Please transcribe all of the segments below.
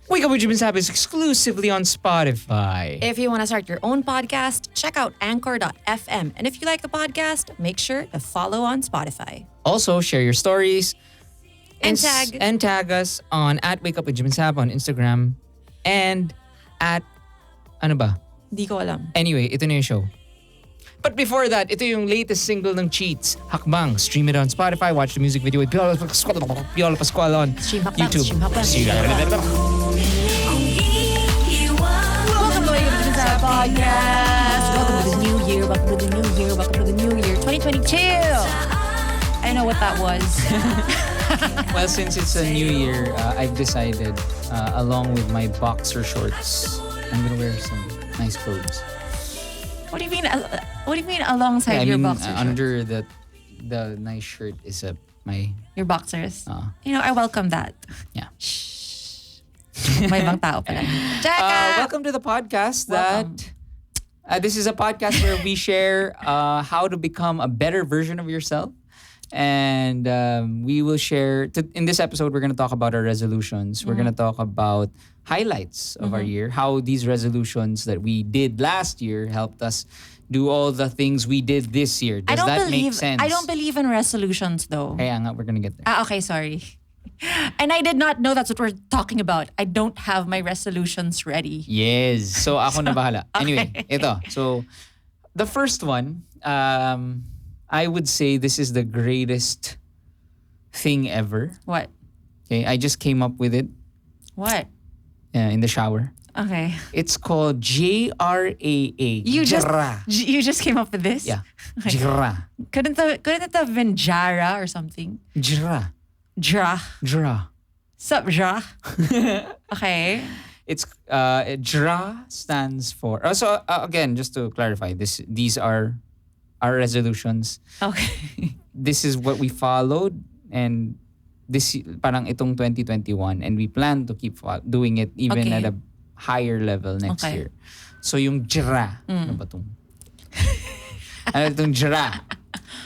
Wake Up with Jim and Saab is exclusively on Spotify. If you want to start your own podcast, check out anchor.fm. And if you like the podcast, make sure to follow on Spotify. Also, share your stories And tag us on @Wake Up with Jim and Saab on Instagram and ano ba? Di ko alam. Anyway, ito na yung show. But before that, ito yung latest single ng Cheats, Hakbang. Stream it on Spotify. Watch the music video with Piolo Pascual on Stream Hakbang, YouTube. stream Hakbang. See you guys. Welcome to Wake Up with Saab Podcast. Welcome to the new year. Welcome to the new year. Welcome to the new year. 2022. I know what that was. Well, since it's a new year, I've decided, along with my boxer shorts, I'm gonna wear some nice clothes. What do you mean? What do you mean alongside your boxers? Under the nice shirt is my Your boxers. I welcome that. yeah. Shh. May ibang tao pala. Welcome to the podcast. This is a podcast where we share how to become a better version of yourself. And we will share, in this episode, we're going to talk about our resolutions. We're going to talk about highlights of our year, how these resolutions that we did last year helped us do all the things we did this year. Does that make sense? I don't believe in resolutions though. Kaya nga, we're going to get there. Okay, sorry. And I did not know that's what we're talking about. I don't have my resolutions ready. Yes. So ako na bahala. Anyway, ito. So the first one, I would say this is the greatest thing ever. What? Okay, I just came up with it in the shower. Okay. It's called JRAA. You just came up with this? Yeah. Okay. Jra. Couldn't it have been Jara or something? Jra. Dra. Jra. Sup, Dra? Okay. It's Jra stands for. So again, just to clarify, these are our resolutions. Okay. This is what we followed, and this parang itong 2021, and we plan to keep doing it even at a higher level next year. So yung JRA, ano ba itong? Itong JRA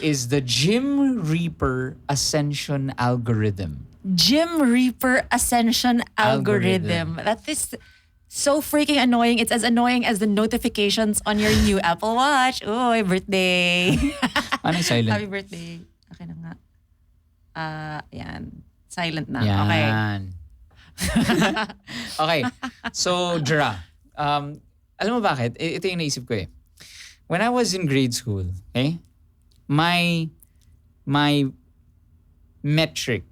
is the Gym Reaper Ascension Algorithm. Gym Reaper Ascension Algorithm. That is so freaking annoying. It's as annoying as the notifications on your new Apple Watch. Oh, birthday. Ano yung silent? Happy birthday. Okay na nga. Yan. Silent na. Yan. Okay. So, Jra. Alam mo bakit? Ito yung naisip ko eh. When I was in grade school, okay, my metric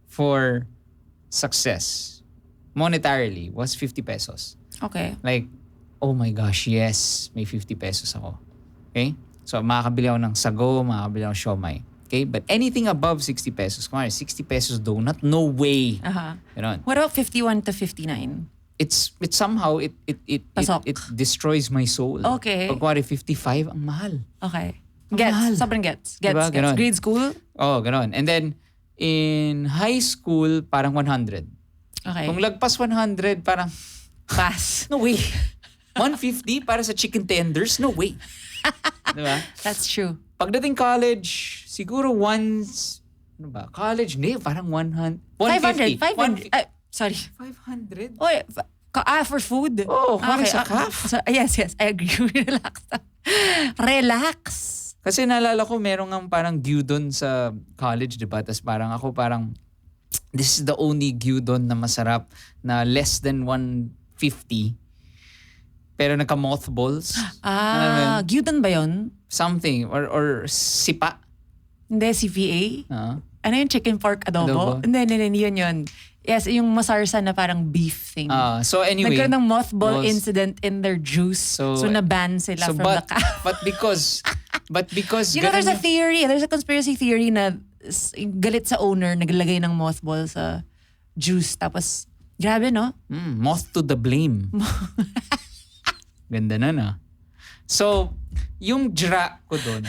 for success monetarily was 50 pesos. Okay. Like, oh my gosh, yes, may 50 pesos ako. Okay? So, makakabili ako ng sago, makakabili ako ng siomay. Okay? But anything above 60 pesos, kung 60 pesos donut, no way. Ganon. What about 51 to 59? It's somehow, it destroys my soul. Okay. Pag 55, ang mahal. Okay. Mahal. Sobrang gets. Diba? Ganon. Grade school? Oh, ganon. And then, in high school, parang 100. Okay. Kung lagpas 100, parang, pass. no way. 150 para sa chicken tenders? No way. Diba? That's true. Pagdating college, siguro college, parang 100. 150. 500. Sorry. 500? Oy, for food? Oh, okay, sa calf. Yes, I agree. Relax. Kasi naalala ko, meron nga parang gyudon sa college, diba? Tapos parang, this is the only gyudon na masarap na less than 150. Pero naka-mothballs. Gyudon ba yun? Something. Or sipa. Hindi, CPA. Ano yung chicken pork adobo? Hindi, yun. Yes, yung masarsa na parang beef thing. So anyway. Nagkaroon ng mothball incident in their juice. So na-ban sila from the calf. But because there's a theory, there's a conspiracy theory na galit sa owner, naglagay ng mothball sa juice. Tapos, grabe no? Moth to the blame. Ganda na. So, yung jra ko doon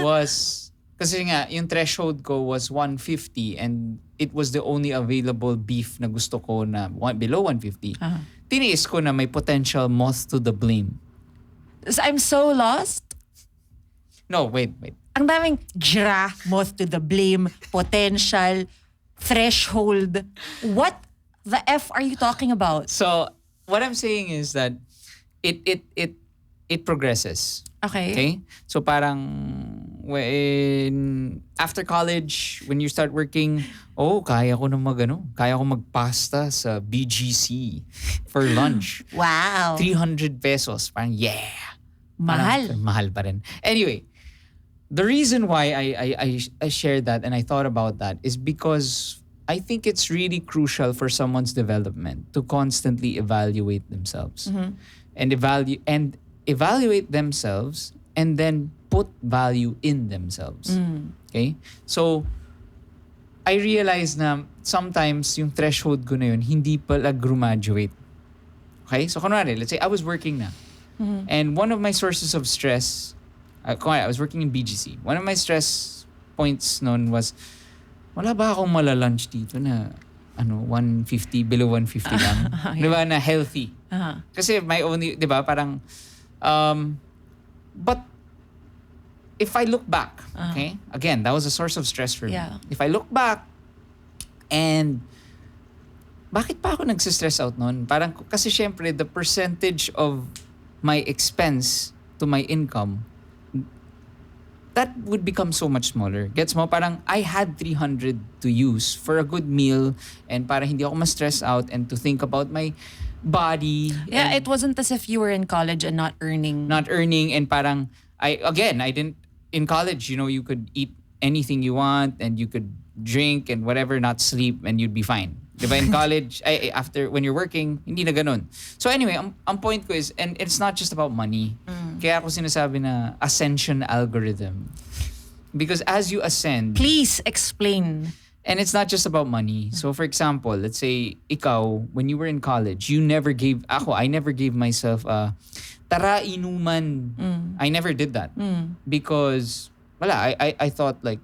was, kasi nga, yung threshold ko was 150 and it was the only available beef na gusto ko na below 150. Tiniis ko na may potential moth to the blame. So I'm so lost. No, wait. Ang daming moth to the blame, potential, threshold. What the F are you talking about? So what I'm saying is that it progresses. Okay? So parang when after college, when you start working, kaya ko magpasta sa BGC for lunch. Wow. 300 pesos. Parang yeah. Mahal. Parang, mahal pa rin. Anyway, the reason why I shared that and I thought about that is because I think it's really crucial for someone's development to constantly evaluate themselves. And evaluate themselves and then put value in themselves. Okay? So, I realized na sometimes yung threshold ko na yun, hindi pala graduate. Okay? So, kunwari, let's say I was working na. And one of my sources of stress, I was working in BGC. One of my stress points noon was, wala ba akong malalunch dito na 150, below 150 lang? Di ba, na healthy? Kasi my only, di ba, parang, but if I look back, okay, again, that was a source of stress for me. If I look back, and bakit pa ako nagsistress out noon? Parang, kasi syempre, the percentage of my expense to my income, that would become so much smaller. Gets mo? Parang I had 300 to use for a good meal and para hindi ako ma-stress out and to think about my body. Yeah, it wasn't as if you were in college and not earning. Not earning and parang, I didn't, in college, you could eat anything you want and you could drink and whatever, not sleep and you'd be fine. Diba? In college, after, when you're working, hindi na ganun. So anyway, ang point ko is, and it's not just about money. Kaya ako sinasabi na ascension algorithm. Because as you ascend... Please explain. And it's not just about money. So for example, let's say, ikaw, when you were in college, I never gave myself a tara inuman. I never did that. Because, I thought like,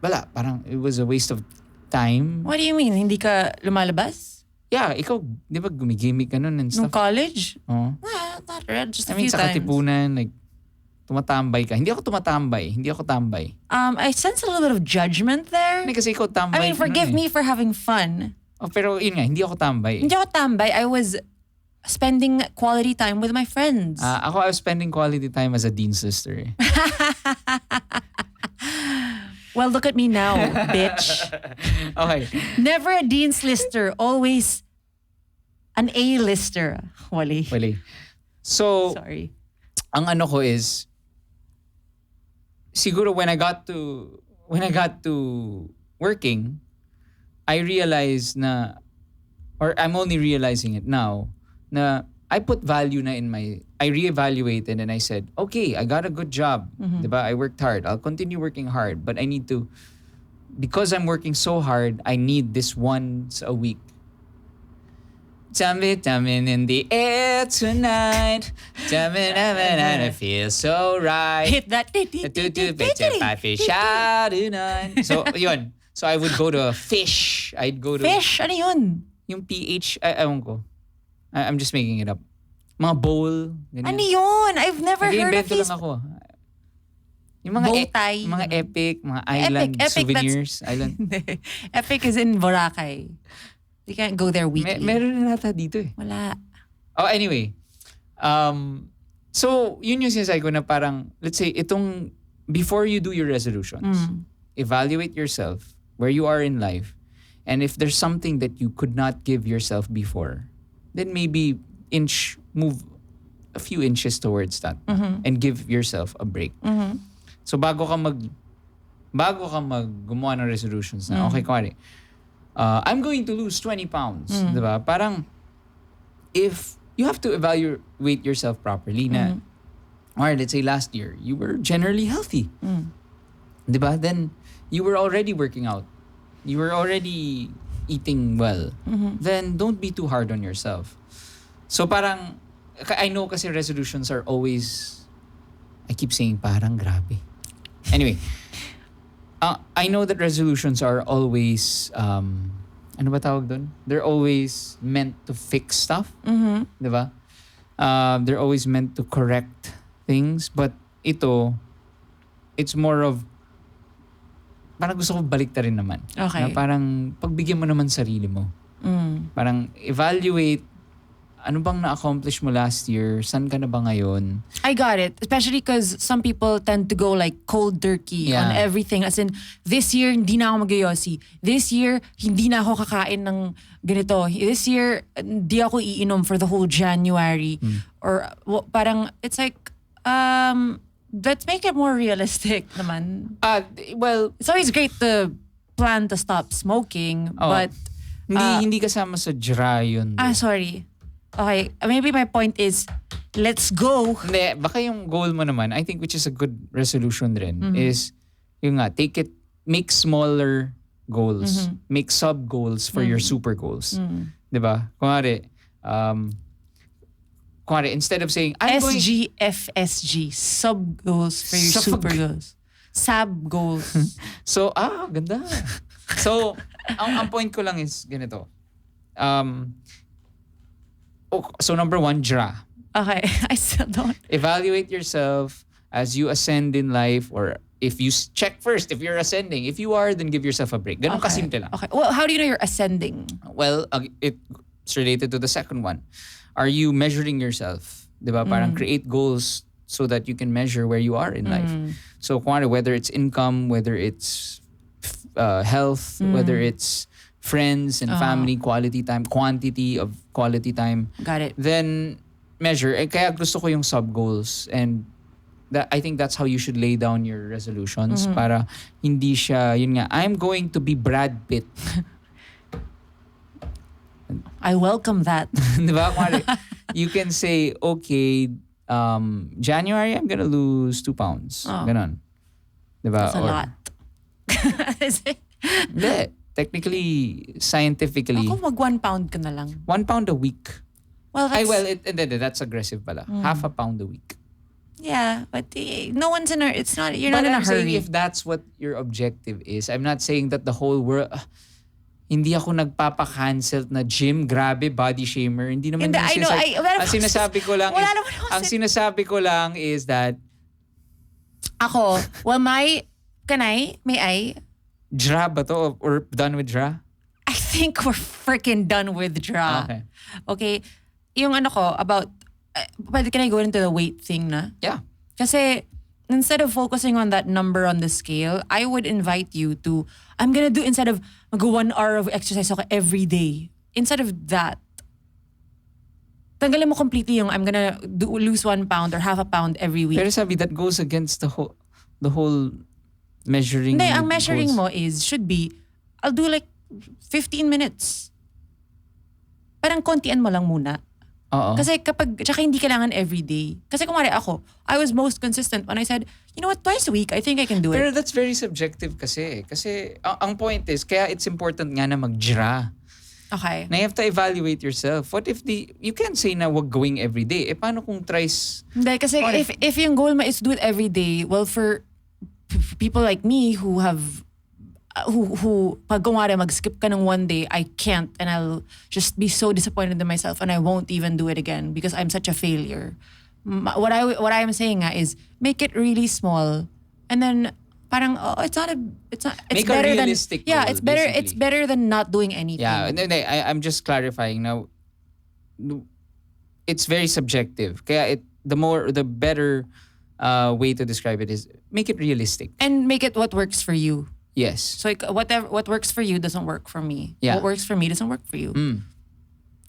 parang it was a waste of time. What do you mean? Hindi ka lumalabas? Yeah, ikaw, di ba gumigimik ka nun and stuff? Nung college? Oo. Not really, just a few sa times. katipunan, like, tumatambay ka. Hindi ako tambay. I sense a little bit of judgment there. Hindi kasi ikaw tambay. I mean, forgive me for having fun. Pero yun nga, hindi ako tambay. Hindi ako tambay. I was spending quality time with my friends. I was spending quality time as a dean's sister. Well, look at me now, bitch. Okay. Never a dean's lister, always an A-lister. Wali. So, sorry. Ang ko is, siguro when I got to working, I realized na, or I'm only realizing it now, na I put value na I reevaluated and I said, okay, I got a good job. Diba? I worked hard. I'll continue working hard. But I need to, because I'm working so hard, I need this once a week. Tummin in the air tonight. Tummin, I feel so right. Hit that. So, yun. So I would go to Fish. Fish? Ano yun? Yung PH, ewan ko. I'm just making it up. Mga bowl. Ganyan. Ano yun? I've never heard of this. this. Lang ako. Yung mga mga epic, mga island epic, souvenirs. Island. Epic is in Boracay. You can't go there weekly. Meron na nata dito eh. Wala. Oh, anyway. So, yun yung sinasabi ko na parang, let's say, before you do your resolutions, evaluate yourself, where you are in life, and if there's something that you could not give yourself before, then maybe move a few inches towards that and give yourself a break. So bago ka gumawa ng resolutions na, okay, kumari, I'm going to lose 20 pounds. Diba? Parang, if you have to evaluate yourself properly na, or let's say last year, you were generally healthy. Diba? Then, you were already working out. You were already eating well. Then, don't be too hard on yourself. So parang, I know kasi resolutions are always, I keep saying parang grabe. Anyway, I know that resolutions are always, ano ba tawag dun? They're always meant to fix stuff. Diba? They're always meant to correct things. But it's more of, parang gusto ko baliktarin naman. Okay. Na parang, pagbigyan mo naman sarili mo. Parang evaluate ano bang na-accomplish mo last year? Saan ka na ba ngayon? I got it. Especially because some people tend to go like cold turkey on everything. As in, this year, hindi na ako mag-yosi. This year, hindi na ako kakain ng ganito. This year, hindi ako iinom for the whole January. Or parang, it's like, let's make it more realistic naman. Well, it's always great to plan to stop smoking, but... Hindi kasama sa dry yun. Sorry. Okay, maybe my point is, let's go. Hindi, baka yung goal mo naman, I think which is a good resolution rin, is yung nga, make smaller goals. Make sub-goals for your super goals. Diba? Kunwari, instead of saying, SGFSG, sub-goals for your super goals. Saab goals. So, ganda. So, ang point ko lang is ganito. So number 1, DRA. Okay, I still don't. Evaluate yourself as you ascend in life, or if you check first if you're ascending. If you are, then give yourself a break. Ganun kasimple lang. Okay. Well, how do you know you're ascending? Well, it's related to the second one. Are you measuring yourself? Diba? Parang create goals so that you can measure where you are in life. So whether it's income, whether it's health, whether it's friends and family, quality time, quantity of quality time. Got it. Then measure. Kaya gusto ko yung sub-goals. And I think that's how you should lay down your resolutions para hindi siya, yun nga, I'm going to be Brad Pitt. I welcome that. Diba? You can say, okay, January, I'm gonna lose 2 pounds. Ganon. Diba? That's a lot. Is it? Hindi. Technically, scientifically. Ako mag 1 pound ka na lang. 1 pound a week. Well, that's aggressive pala. Half a pound a week. Yeah, but no one's in a, it's not, you're not in a I'm hurry. saying if that's what your objective is, I'm not saying that the whole world, hindi ako nagpapa-cancel na gym, grabe, body shamer. Hindi naman I know. ang sinasabi ko lang sinasabi ko lang is that ako, well, may I? DRA ba to? Or done with DRA? I think we're freaking done with DRA. Okay. Yung ano ko, about, can I go into the weight thing na? Yeah. Kasi, instead of focusing on that number on the scale, I would invite you to, I'm gonna do, instead of mag 1 hour of exercise ako every day, instead of that, tanggalin mo completely yung I'm gonna lose 1 pound or half a pound every week. Pero sabi, that goes against the whole measuring. Hindi, ang measuring mo should be, I'll do like 15 minutes. Parang kontian mo lang muna. Kasi tsaka hindi kailangan everyday. Kasi kumari ako, I was most consistent when I said, you know what, twice a week, I think I can do it. Pero that's very subjective kasi. Kasi ang point is, kaya it's important nga na mag-DRA. Okay. Na you have to evaluate yourself. What if you can't say na wag going everyday. Paano kung thrice? Hindi, kasi if yung goal mo is to do it every day, well, for people like me who have who pag kumari mag-skip ka ng 1 day, I can't, and I'll just be so disappointed in myself and I won't even do it again because I'm such a failure. What I'm saying is make it really small, and then parang it's make better a realistic than goal, it's better basically. It's better than not doing anything. Yeah, I'm just clarifying now. It's very subjective. Kaya the better way to describe it is make it realistic and make it what works for you. Yes. So like what works for you doesn't work for me. Yeah. What works for me doesn't work for you.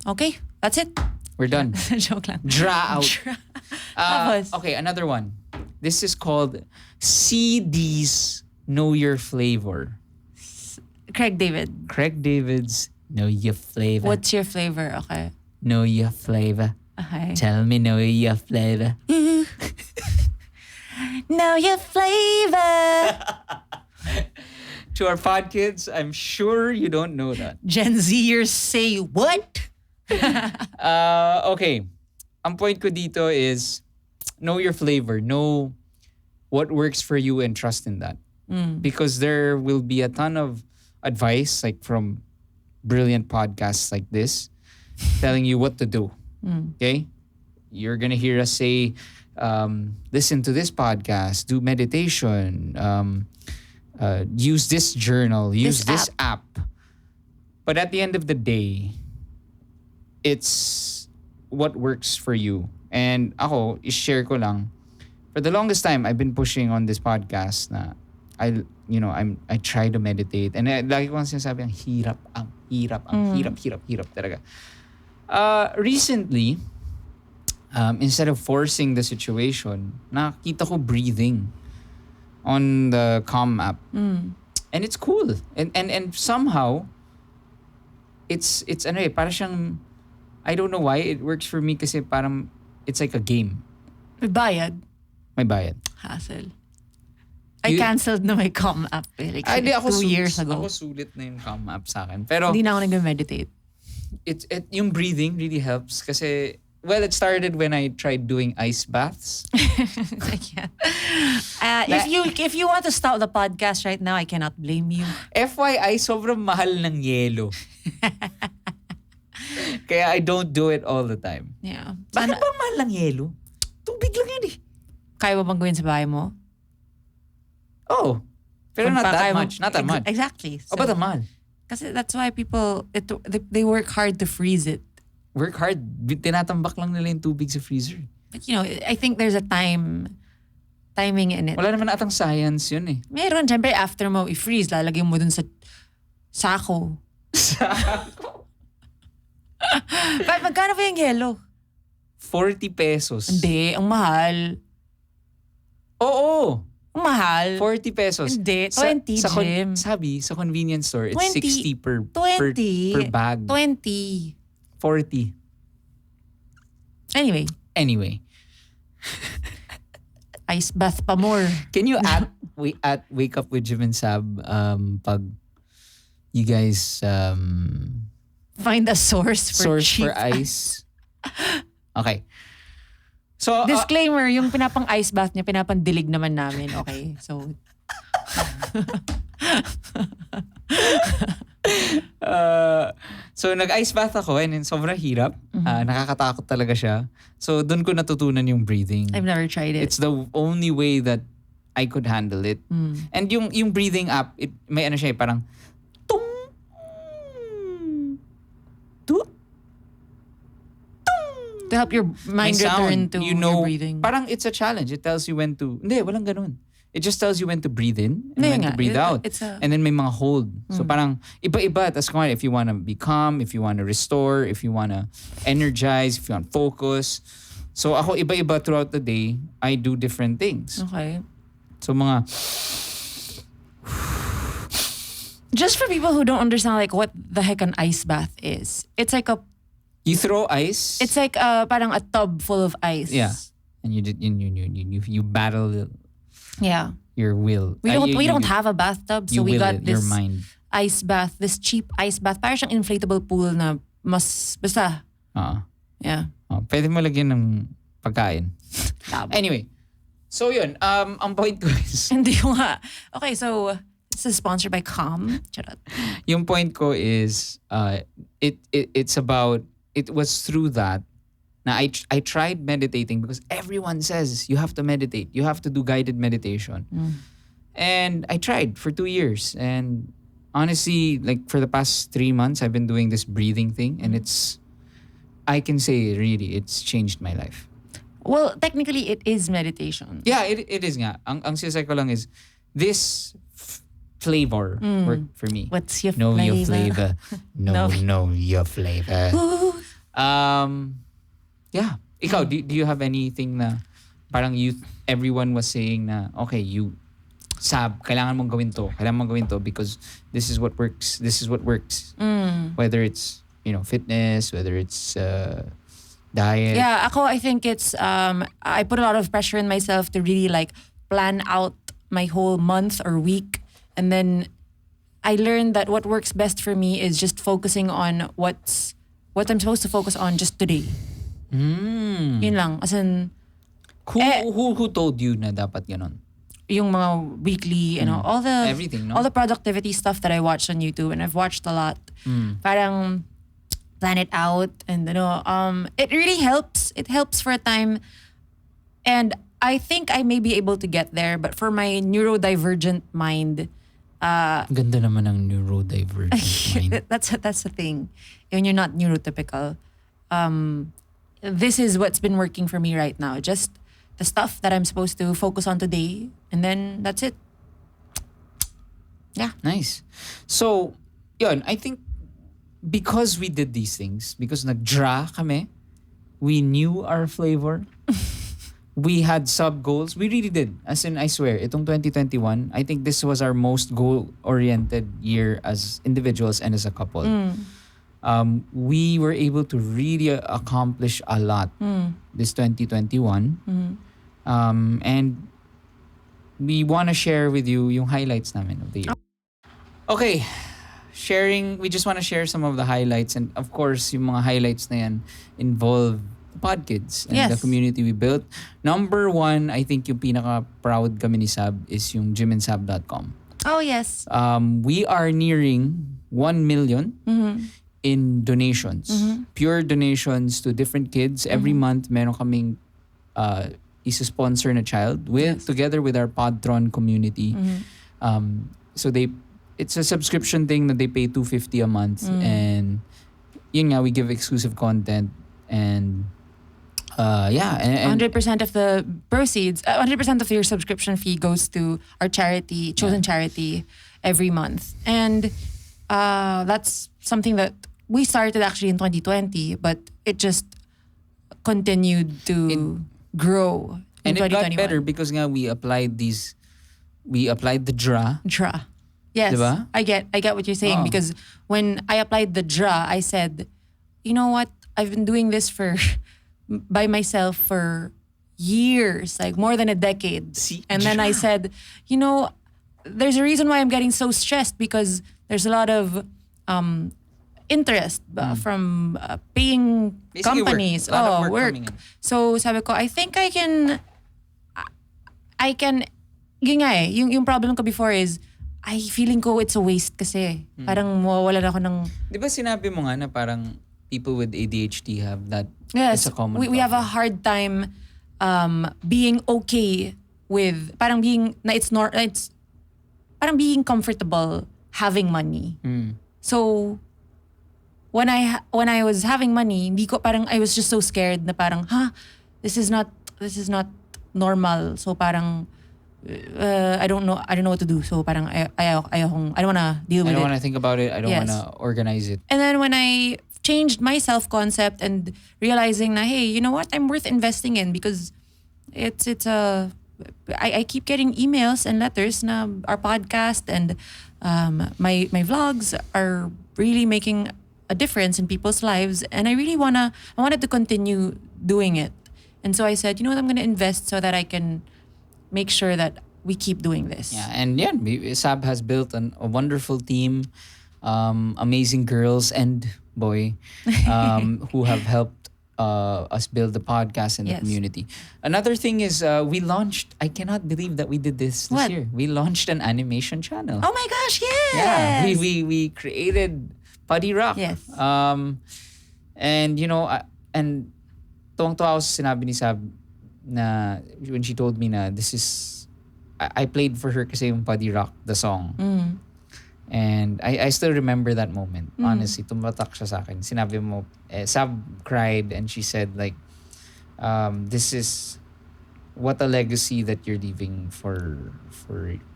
Okay, that's it. We're done. Joke lang. DRA out. Okay, another one. This is called CD's Know Your Flavor. Craig David's Know Your Flavor. What's your flavor? Okay. Know Your Flavor. Okay. Tell me know your flavor. Know your flavor. To our podkids, I'm sure you don't know that. Gen Zers say what? Okay. Ang point ko dito is know your flavor. Know what works for you and trust in that. Because there will be a ton of advice like from brilliant podcasts like this telling you what to do. Okay? You're gonna hear us say, listen to this podcast, do meditation, use this journal, use this app. But at the end of the day, it's what works for you. And ako, i-share ko lang, for the longest time, I've been pushing on this podcast na I try to meditate. And lagi ko ang sinasabi, ang hirap talaga. Recently, instead of forcing the situation, nakita ko breathing on the Calm app. And it's cool. And somehow, it's para siyang, I don't know why it works for me kasi parang it's like a game. May bayad. May bayad. Hassle. I canceled na my Calm app like 2 years ago. Ako sulit na yung Calm app sa akin. Pero hindi na ako nag-meditate. Yung breathing really helps kasi, well, it started when I tried doing ice baths. If you want to stop the podcast right now, I cannot blame you. FYI, sobrang mahal ng yelo. Kaya I don't do it all the time. Yeah. Bakit bang mahal ng yelo? Tubig lang yan eh. Kaya mo bang gawin sa bahay mo? Oh. Pero not that much. Not that much. Exactly. So, ba't ang mahal? Kasi that's why people, they work hard to freeze it. Work hard. Tinatambak lang nila yung tubig sa freezer. But I think there's a timing in it. Wala naman atang science yun eh. Meron. Siyempre, after mo i-freeze, lalagyan mo dun sa sako. Sako? Magkano ba yung yelo? 40 pesos. Hindi. Ang mahal. Oo. Ang mahal. 40 pesos. Hindi. 20, Jim. Sabi, sa convenience store, it's 20, 60 per bag. 20. 40. Anyway. Ice bath pa more. Can you Wake Up with Jim and Saab pag you guys find a source for ice? Okay. So disclaimer, yung pinapang ice bath niya, pinapandilig naman namin. Okay. So so nag-ice bath ako and then sobrang hirap. Nakakatakot talaga siya. So doon ko natutunan yung breathing. I've never tried it. It's the only way that I could handle it. And yung breathing app, may ano siya parang tung tung to help your mind return to your breathing. Parang it's a challenge. It tells you when to, hindi, walang ganun. It just tells you when to breathe in and when to breathe out. And then may mga hold. So parang iba-iba. Tapos kung if you want to be calm, if you want to restore, if you want to energize, if you want focus. So ako iba-iba throughout the day, I do different things. Okay. So mga... Just for people who don't understand like what the heck an ice bath is. It's like you throw ice. It's like parang a tub full of ice. Yeah. And you battle yeah. your will. We don't have a bathtub, so we got this your mind. Ice bath, this cheap ice bath. Parang siyang inflatable pool na mas basta. Yeah. Pwede mo lagyan ng pagkain. Anyway. So yun, ang point ko is... Hindi ko nga. Okay, so this is sponsored by Calm. Charot. Yung point ko is, it's about, it was through that na I tried meditating because everyone says you have to meditate. You have to do guided meditation. And I tried for 2 years. And honestly, like for the past 3 months, I've been doing this breathing thing. And I can say really, it's changed my life. Well, technically, it is meditation. Yeah, it is nga. Ang sisay ko lang is, this flavor worked for me. What's your know flavor? Your flavor. Know your flavor. Yeah. Ikaw, do you have anything na parang everyone was saying na, okay, Saab, kailangan mong gawin to because this is what works. Whether it's, fitness, whether it's diet. Yeah, I think it's, I put a lot of pressure on myself to really like plan out my whole month or week. And then I learned that what works best for me is just focusing on what I'm supposed to focus on just today. Yun lang. As in... Who told you na dapat ganon? Yung mga weekly, all the... Everything, no? All the productivity stuff that I watched on YouTube, and I've watched a lot. Parang plan it out, and it really helps. It helps for a time. And I think I may be able to get there, but for my neurodivergent mind, Ganda naman ng neurodivergent mind. That's the thing. When you're not neurotypical, this is what's been working for me right now. Just the stuff that I'm supposed to focus on today, and then that's it. Yeah. Nice. So, yun, I think because we did these things, because nag-dra kami, we knew our flavor. We had sub-goals. We really did. As in, I swear, itong 2021, I think this was our most goal-oriented year as individuals and as a couple. We were able to really accomplish a lot this 2021. And we want to share with you yung highlights namin of the year. Okay. We just want to share some of the highlights. And of course, yung mga highlights na yan involve podkids and the community we built. Number one, I think yung pinaka-proud kami ni Saab is yung gymandsab.com. Oh, yes. We are nearing 1 million in donations. Pure donations to different kids. Every month, meron kaming isa-sponsor na child together with our Podtron community. So it's a subscription thing that they pay $250 a month. And yun nga, we give exclusive content and and 100% of the proceeds, 100% of your subscription fee goes to our charity, chosen charity, every month. And that's something that we started actually in 2020, but it just continued to grow in and 2021. it got better because nga we applied the DRA. Yes, diba? I get what you're saying, because when I applied the DRA, I said, you know what? I've been doing this by myself for years, like more than a decade. And then I said, you know, there's a reason why I'm getting so stressed, because there's a lot of interest from paying basically companies. Work. A lot of work. So sabi ko, I think I can, yun nga eh, yung problem ko before is, feeling ko it's a waste kasi. Parang mawawalan ako ng... Di ba sinabi mo nga na parang people with ADHD have that? Yes, it's a common we have a hard time being okay with, parang being comfortable having money. So when I was having money, hindi ko, parang I was just so scared na parang, this is not normal. So parang I don't know what to do. So parang I don't want to deal with it. I don't want to think about it. I don't want to organize it. And then when I changed my self-concept and realizing na, hey, you know what? I'm worth investing in, because I keep getting emails and letters na our podcast and my vlogs are really making a difference in people's lives, and I wanted to continue doing it. And so I said, you know what? I'm going to invest so that I can make sure that we keep doing this. Yeah, and Saab has built a wonderful team, amazing girls and boy, who have helped us build the podcast and the community. Another thing is we launched, I cannot believe that we did this year. We launched an animation channel. Oh my gosh, yes! Yeah, we created Puddy Rock. Yes. And you know, and tuwang-tuwa ako sa sinabi ni Saab na when she told me na this is, I played for her kasi yung Puddy Rock, the song. And I still remember that moment. Honestly, tumatak siya sa akin. Sinabi mo, Saab cried and she said like, this is what a legacy that you're leaving for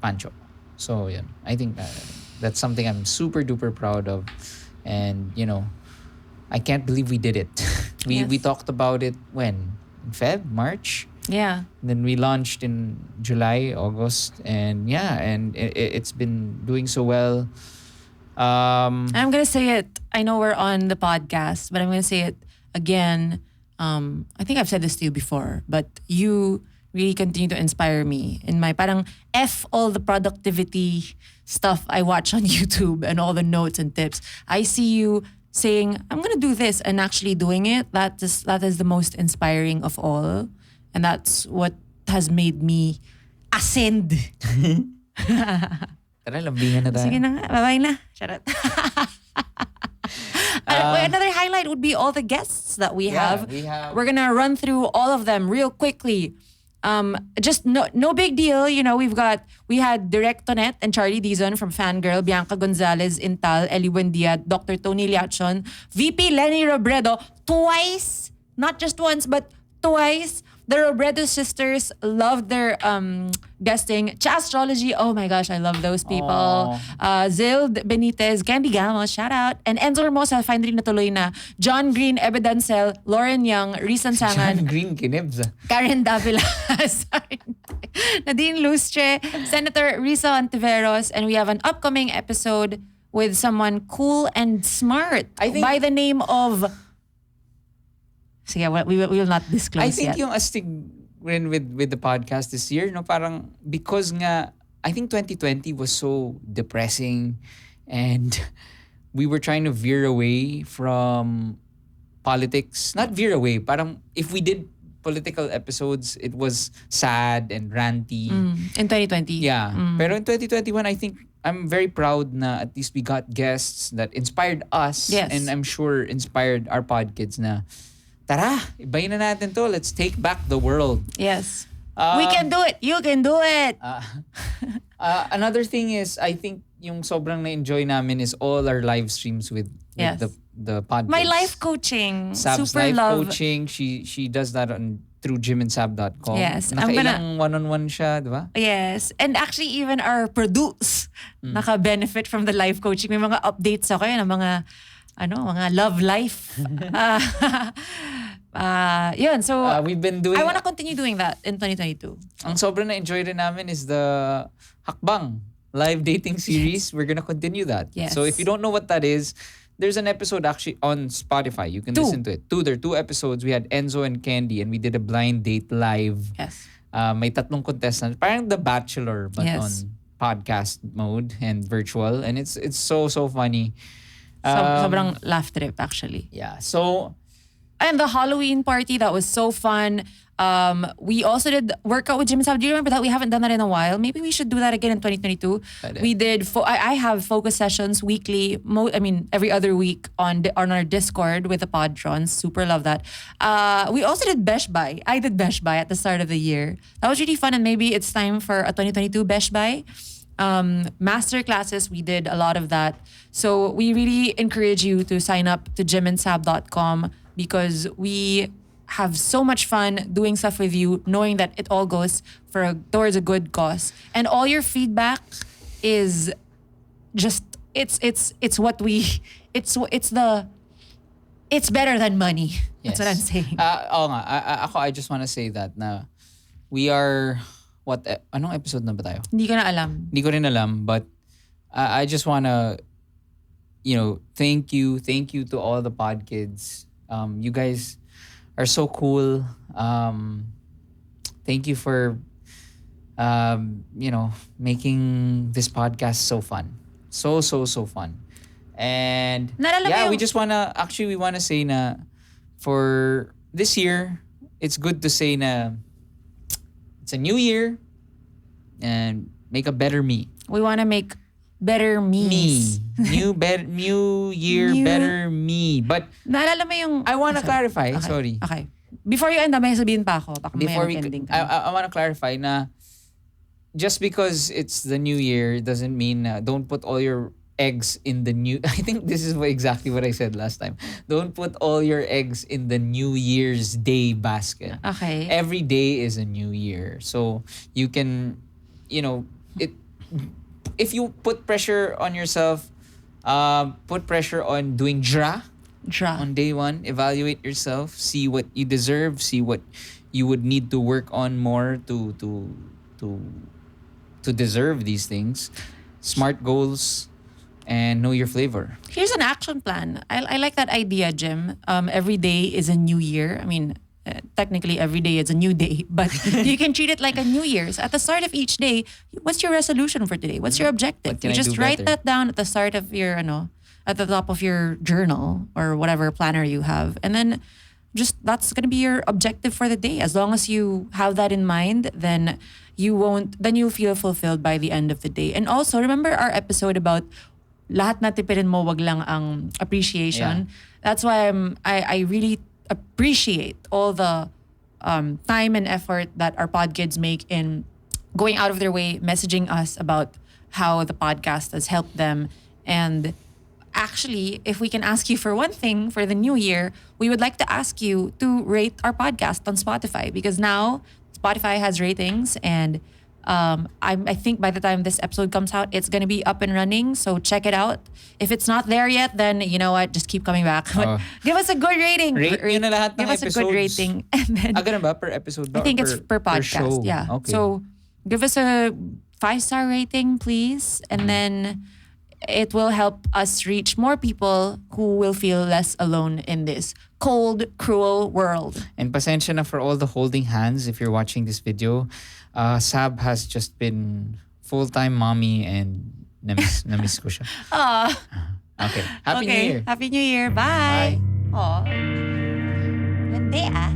Pancho. So yeah, I think that's something I'm super duper proud of. And you know, I can't believe we did it. We talked about it when? In March? Yeah. Then we launched in July, August, and it's been doing so well. I'm gonna say it. I know we're on the podcast, but I'm gonna say it again. I think I've said this to you before, but you really continue to inspire me in my parang F all the productivity stuff I watch on YouTube and all the notes and tips. I see you saying, I'm gonna do this, and actually doing it. That is the most inspiring of all. And that's what has made me ascend. Tara, lambingan na tayo. Sige na nga, bye-bye na. Charot. Another highlight would be all the guests that we have. We have. We're gonna run through all of them real quickly. Just no big deal. We had Direct Tonet and Charlie Dizon from Fangirl, Bianca Gonzalez, Intal, Eli Buendia, Dr. Tony Liachon, VP Lenny Robredo, twice, not just once, but twice. The Robredo sisters loved their guesting. Astrology, oh my gosh, I love those people. Zild Benitez, Candy Gamos, shout out. And Enzo Hermosa, finally natuloy na. John Green, Ebe Dancel, Lauren Young, Risan Sangan. John Green, kinibs. Karen Davila, sorry. Nadine Lustre, Senator Risa Ontiveros, and we have an upcoming episode with someone cool and smart by the name of... So yeah, we will not disclose yet. I think yung astig rin with the podcast this year, no, parang because nga, I think 2020 was so depressing and we were trying to veer away from politics. Not veer away, parang if we did political episodes, it was sad and ranty. In 2020. Yeah. Pero in 2021, I think I'm very proud na at least we got guests that inspired us. Yes. And I'm sure inspired our podkids na, tara, ibayin na natin to. Let's take back the world. Yes. We can do it. You can do it. Another thing is, I think yung sobrang na-enjoy namin is all our live streams with the podcast. My life coaching. Saab's Super life love. coaching. She does that through gymandsaab.com. Yes. Nakailang one-on-one siya, di ba? Yes. And actually even our produce naka-benefit from the life coaching. May mga updates ako yun ng mga love life. Yun. So we've been doing... I want to continue doing that in 2022. Ang sobrang na-enjoy rin namin is the Hakbang live dating series. We're gonna continue that. Yes. So if you don't know what that is, there's an episode actually on Spotify. You can listen to it. There are 2 episodes. We had Enzo and Candy and we did a blind date live. Yes. May 3 contestants. Parang The Bachelor but on podcast mode and virtual. And it's so funny. Sobrang laugh trip actually. Yeah. So... And the Halloween party, that was so fun. We also did workout with Jim and Saab. Do you remember that? We haven't done that in a while. Maybe we should do that again in 2022. We did. I have focus sessions weekly. Every other week on our Discord with the Podtrons. Super love that. We also did Besh Buy. I did Besh Buy at the start of the year. That was really fun, and maybe it's time for a 2022 Besh Buy. Master classes, we did a lot of that. So we really encourage you to sign up to gymandsaab.com because we have so much fun doing stuff with you, knowing that it all goes towards a good cause. And all your feedback is just it's better than money. Yes. That's what I'm saying. I just want to say that na we are anong episode na ba tayo? Hindi ko na alam. Hindi ko rin alam, but I just want to thank you to all the podkids. You guys are so cool. Thank you for making this podcast so fun. So fun. And we just we want to say na for this year, it's good to say na it's a new year and make a better me. We want to make better me. New year, better me. But naalala mo yung... I want to clarify. Okay. Sorry. Okay. Before you end, may sabihin pa ako. I want to clarify na just because it's the new year doesn't mean don't put all your eggs in the new... I think this is exactly what I said last time. Don't put all your eggs in the New Year's Day basket. Okay. Every day is a new year. So you can, if you put pressure on yourself, put pressure on doing dra on day 1. Evaluate yourself, see what you deserve, see what you would need to work on more to deserve these things. Smart goals and know your flavor. Here's an action plan. I like that idea, Jim. Every day is a new year. Technically every day is a new day, but you can treat it like a New Year's. At the start of each day, what's your resolution for today? What's your objective? You just write that down at the start of your, at the top of your journal or whatever planner you have. And then that's going to be your objective for the day. As long as you have that in mind, then you'll feel fulfilled by the end of the day. And also remember our episode about lahat na tipirin mo, wag lang ang appreciation. Yeah. That's why I really appreciate all the time and effort that our pod kids make in going out of their way, messaging us about how the podcast has helped them. And actually, if we can ask you for one thing for the new year, we would like to ask you to rate our podcast on Spotify, because now Spotify has ratings, and I think by the time this episode comes out, it's going to be up and running. So check it out. If it's not there yet, then you know what? Just keep coming back. But give us a good rating. Rate nyo na lahat ng Give us a good episodes. rating. And then, Ganun ba? Per episode ba? I think Or it's per podcast. show? Yeah. Okay. So give us a 5-star rating, please. And then it will help us reach more people who will feel less alone in this cold, cruel world. And pasensya na for all the holding hands if you're watching this video. Saab has just been full-time mommy and namiss ko siya. Okay. Happy New Year. Happy New Year. Bye. Bye. Aw. Ganda ah.